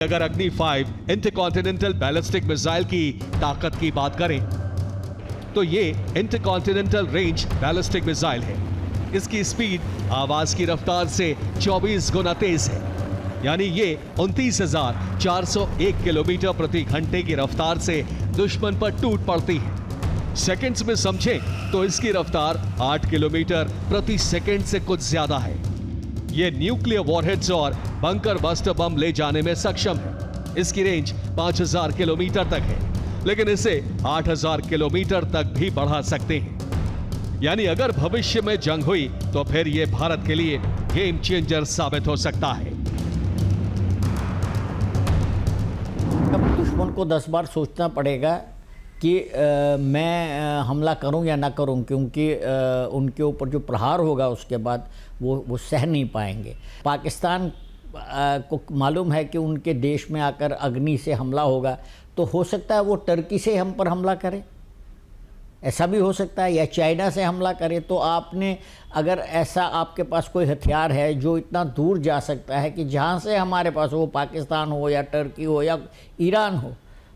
अगर अग्नि 5 intercontinental ballistic missile की ताकत की बात करें तो ये इंटरकॉन्टिनेंटल रेंज बैलिस्टिक मिसाइल है। इसकी स्पीड आवाज की रफ्तार से 24 गुना तेज है, यानी ये 29,401 किलोमीटर प्रति घंटे की रफ्तार से दुश्मन पर टूट पड़ती है। सेकंड्स में समझें तो इसकी रफ्तार 8 किलोमीटर प्रति सेकंड से कुछ ज्यादा है। यह न्यूक्लियर वॉरहेड्स और बंकर बस्टर बम ले जाने में सक्षम है। इसकी रेंज 5000 किलोमीटर तक है, लेकिन इसे 8000 किलोमीटर तक भी बढ़ा सकते हैं। यानी अगर भविष्य में जंग हुई तो फिर यह भारत के लिए गेम चेंजर साबित हो सकता है। अब दुश्मन को 10 बार सोचना पड़ेगा कि मैं हमला करूं या ना करूं, क्योंकि उनके ऊपर जो प्रहार होगा उसके बाद वो सह नहीं पाएंगे। पाकिस्तान को मालूम है कि उनके देश में आकर अग्नि से हमला होगा, तो हो सकता है वो टर्की से हम पर हमला करे, ऐसा भी हो सकता है, या चाइना से हमला करे। तो आपने अगर ऐसा आपके पास कोई हथियार है जो इतना दूर जा सकता है कि जहाँ से हमारे पास वो पाकिस्तान हो या टर्की हो या ईरान हो,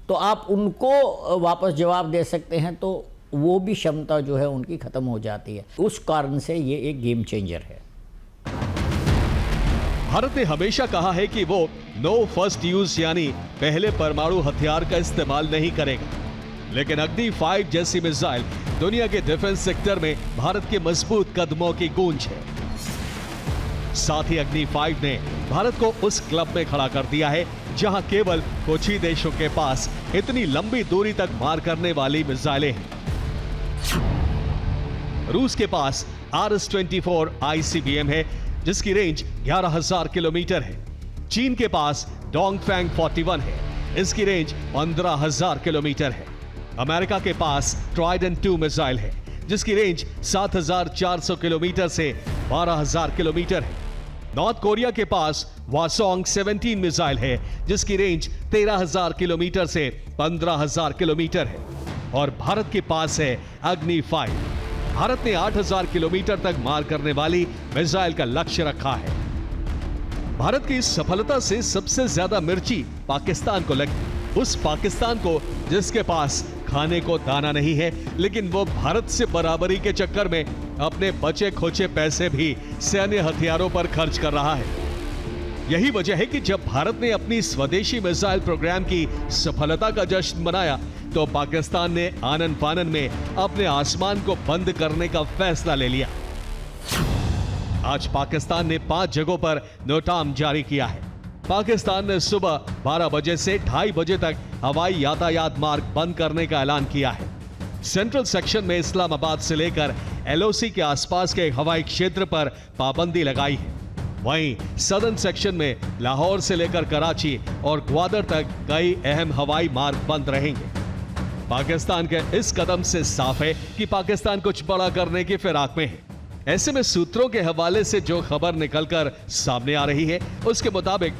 तो आप उनको वापस जवाब दे सकते हैं, तो वो भी क्षमता जो है उनकी ख़त्म हो जाती है। उस कारण से ये एक गेम चेंजर है। भारत ने हमेशा कहा है कि वो नो फर्स्ट यूज यानी पहले परमाणु हथियार का इस्तेमाल नहीं करेगा, लेकिन अग्नि 5 जैसी मिसाइल दुनिया के डिफेंस सेक्टर में भारत के मजबूत कदमों की गूंज है। साथ ही अग्नि 5 ने भारत को उस क्लब में खड़ा कर दिया है जहां केवल कुछ ही देशों के पास इतनी लंबी दूरी तक मार करने वाली मिसाइलें हैं। रूस के पास RS-24 ICBM है जिसकी रेंज 11,000 किलोमीटर है। चीन के पास डोंगफैंग 41 है, इसकी रेंज 15,000 किलोमीटर है। अमेरिका के पास ट्राइडेंट 2 मिसाइल है जिसकी रेंज 7,400 किलोमीटर से 12,000 किलोमीटर है। नॉर्थ कोरिया के पास वासोंग 17 मिसाइल है जिसकी रेंज 13,000 किलोमीटर से 15,000 किलोमीटर है। और भारत के पास है अग्नि 5। भारत ने 8,000 किलोमीटर तक मार करने वाली मिसाइल का लक्ष्य रखा है। भारत की इस सफलता से सबसे ज्यादा मिर्ची पाकिस्तान को लगी, उस पाकिस्तान को जिसके पास खाने को दाना नहीं है, लेकिन वो भारत से बराबरी के चक्कर में अपने बचे खोचे पैसे भी सैन्य हथियारों पर खर्च कर रहा है। यही वजह है कि जब भारत ने अपनी स्वदेशी मिसाइल प्रोग्राम की सफलता का जश्न मनाया तो पाकिस्तान ने आनन फानन में अपने आसमान को बंद करने का फैसला ले लिया। आज पाकिस्तान ने 5 जगहों पर नोटाम जारी किया है। पाकिस्तान ने सुबह 12 बजे से 2:30 बजे तक हवाई यातायात मार्ग बंद करने का ऐलान किया है। सेंट्रल सेक्शन में इस्लामाबाद से लेकर LOC के आसपास के हवाई क्षेत्र पर पाबंदी लगाई है। वहीं सदर्न सेक्शन में लाहौर से लेकर कराची और ग्वादर तक कई अहम हवाई मार्ग बंद रहेंगे। पाकिस्तान के इस कदम से साफ है कि पाकिस्तान कुछ बड़ा करने की फिराक में है। ऐसे में सूत्रों के हवाले से जो खबर निकलकर सामने आ रही है उसके मुताबिक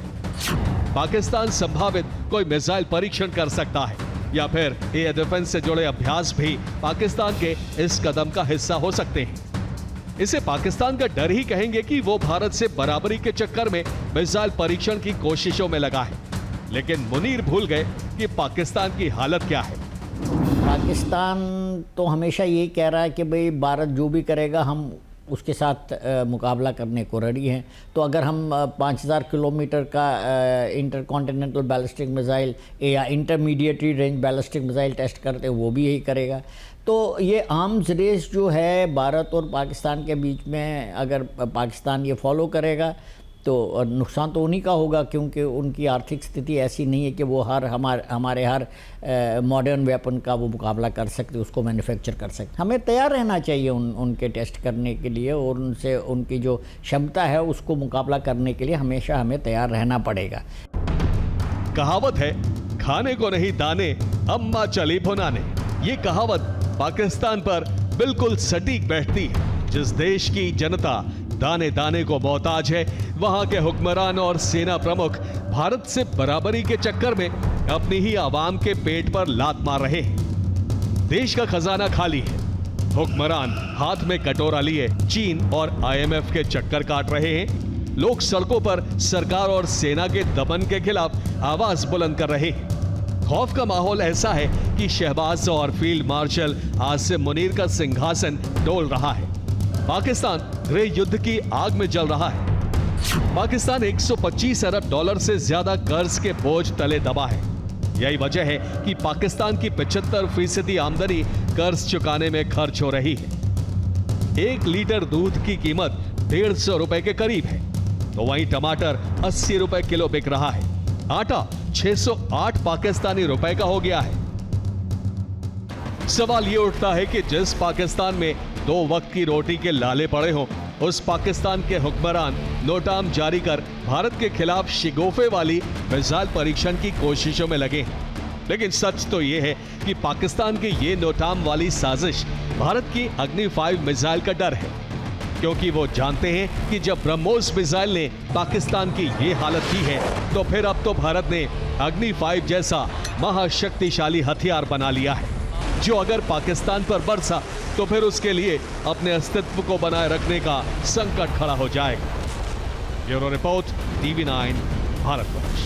पाकिस्तान संभावित कोई मिसाइल परीक्षण कर सकता है या फिर एयर डिफेंस से जुड़े अभ्यास भी पाकिस्तान के इस कदम का हिस्सा हो सकते हैं। इसे पाकिस्तान का डर ही कहेंगे कि वो भारत से बराबरी के चक्कर में मिसाइल परीक्षण की कोशिशों में लगा है। लेकिन मुनीर भूल गए कि पाकिस्तान की हालत क्या है। पाकिस्तान तो हमेशा यही कह रहा है कि भाई भारत जो भी करेगा हम उसके साथ मुकाबला करने को रेडी हैं। तो अगर हम 5,000 किलोमीटर का इंटरकॉन्टिनेंटल बैलिस्टिक मिसाइल या intermediary range ballistic missile test करते हैं वो भी यही करेगा। तो ये आर्म्स रेस जो है भारत और पाकिस्तान के बीच में, अगर पाकिस्तान ये फॉलो करेगा तो नुकसान तो उन्हीं का होगा, क्योंकि उनकी आर्थिक स्थिति ऐसी नहीं है कि वो हमारे हर मॉडर्न वेपन का वो मुकाबला कर सकते, उसको मैन्युफैक्चर कर सकते। हमें तैयार रहना चाहिए उनके टेस्ट करने के लिए, और उनसे उनकी जो क्षमता है उसको मुकाबला करने के लिए हमेशा हमें तैयार रहना पड़ेगा। कहावत है, खाने को नहीं दाने अम्मा चली भुनाने। ये कहावत पाकिस्तान पर बिल्कुल सटीक बैठती है। जिस देश की जनता दाने दाने को मोहताज है, वहां के हुक्मरान और सेना प्रमुख भारत से बराबरी के चक्कर में अपनी ही आवाम के पेट पर लात मार रहे हैं। देश का खजाना खाली है, हुक्मरान हाथ में कटोरा लिए चीन और IMF के चक्कर काट रहे हैं। लोग सड़कों पर सरकार और सेना के दमन के खिलाफ आवाज बुलंद कर रहे हैं। खौफ का माहौल ऐसा है कि शहबाज और फील्ड मार्शल आसिम मुनीर का सिंहासन डोल रहा है। पाकिस्तान गृह युद्ध की आग में जल रहा है। पाकिस्तान 125 अरब डॉलर से ज्यादा कर्ज के बोझ तले दबा है। यही वजह है कि पाकिस्तान की 75% आमदनी कर्ज चुकाने में खर्च हो रही है। 1 लीटर दूध की कीमत 150 रुपए के करीब है, तो वहीं टमाटर 80 रुपए किलो बिक रहा है। आटा 608 पाकिस्तानी रुपए का हो गया है। सवाल यह उठता है कि जिस पाकिस्तान में 2 वक्त की रोटी के लाले पड़े हों, उस पाकिस्तान के हुक्मरान नोटाम जारी कर भारत के खिलाफ शिगोफे वाली मिसाइल परीक्षण की कोशिशों में लगे हैं। लेकिन सच तो यह है कि पाकिस्तान की ये नोटाम वाली साजिश भारत की अग्नि 5 मिसाइल का डर है, क्योंकि वो जानते हैं कि जब ब्रह्मोस मिसाइल ने पाकिस्तान की ये हालत की है, तो फिर अब तो भारत ने अग्नि 5 जैसा महाशक्तिशाली हथियार बना लिया है, जो अगर पाकिस्तान पर बरसा तो फिर उसके लिए अपने अस्तित्व को बनाए रखने का संकट खड़ा हो जाएगा। Bureau report, TV9, Bharatvarsh.